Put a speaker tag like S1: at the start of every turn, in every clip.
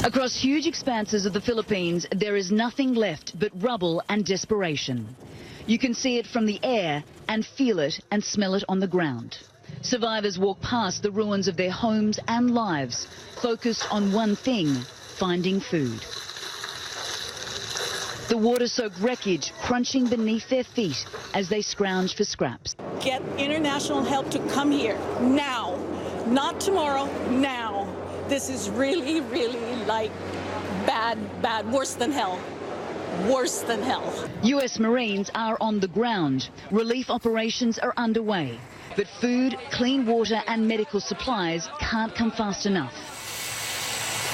S1: Across huge expanses of the Philippines, there is nothing left but rubble and desperation. You can see it from the air and feel it and smell it on the ground. Survivors walk past the ruins of their homes and lives, focused on one thing, finding food. The water-soaked wreckage crunching beneath their feet as they scrounge for scraps.
S2: Get international help to come here now, not tomorrow, now. This is really, really like bad, worse than hell. Worse than hell.
S1: US Marines are on the ground. Relief operations are underway. But food, clean water and medical supplies can't come fast enough.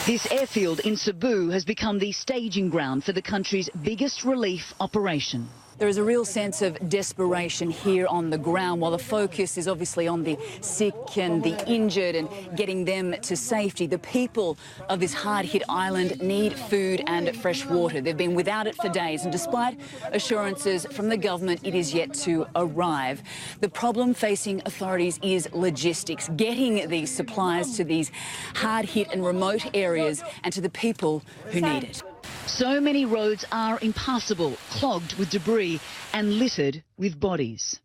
S1: This airfield in Cebu has become the staging ground for the country's biggest relief operation.
S3: There is a real sense of desperation here on the ground, while the focus is obviously on the sick and the injured and getting them to safety. The people of this hard-hit island need food and fresh water. They've been without it for days, and despite assurances from the government, it is yet to arrive. The problem facing authorities is logistics, getting these supplies to these hard-hit and remote areas and to the people who need it.
S1: So many roads are impassable, clogged with debris and littered with bodies.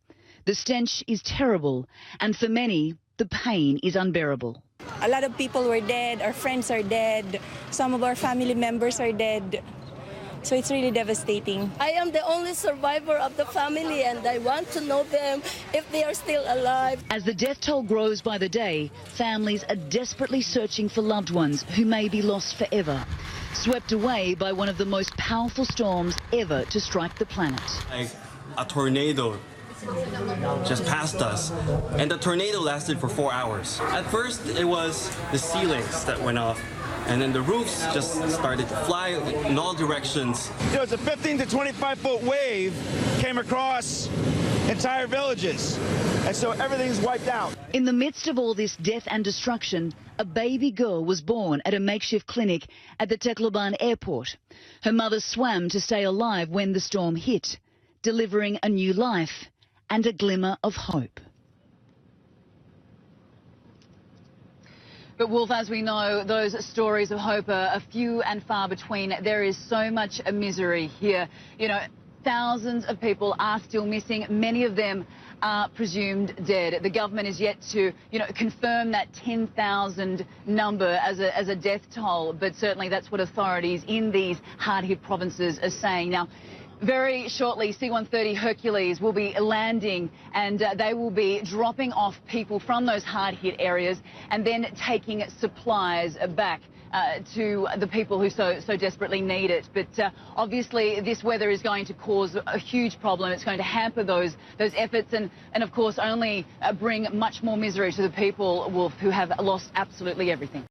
S1: The stench is terrible, and for many, the pain is unbearable.
S4: A lot of people were dead, our friends are dead, some of our family members are dead. So it's really devastating.
S5: I am the only survivor of the family, and I want to know them if they are still alive.
S1: As the death toll grows by the day, families are desperately searching for loved ones who may be lost forever, swept away by one of the most powerful storms ever to strike the planet.
S6: Like a tornado just passed us, and the tornado lasted for 4 hours. At first, it was the ceilings that went off, and then the roofs just started to fly in all directions.
S7: It was a 15 to 25-foot wave came across entire villages, and so everything's wiped out.
S1: In the midst of all this death and destruction, a baby girl was born at a makeshift clinic at the Tacloban airport. Her mother swam to stay alive when the storm hit, delivering a new life and a glimmer of hope. But Wolf, as we know, those stories of hope are few and far between. There is so much misery here. You know, thousands of people are still missing. Many of them are presumed dead. The government is yet to, confirm that 10,000 number as a death toll, but certainly that's what authorities in these hard-hit provinces are saying. Now, very shortly, C-130 Hercules will be landing, and they will be dropping off people from those hard-hit areas and then taking supplies back to the people who so desperately need it. But obviously this weather is going to cause a huge problem. It's going to hamper those efforts and of course only bring much more misery to the people, Wolf, who have lost absolutely everything.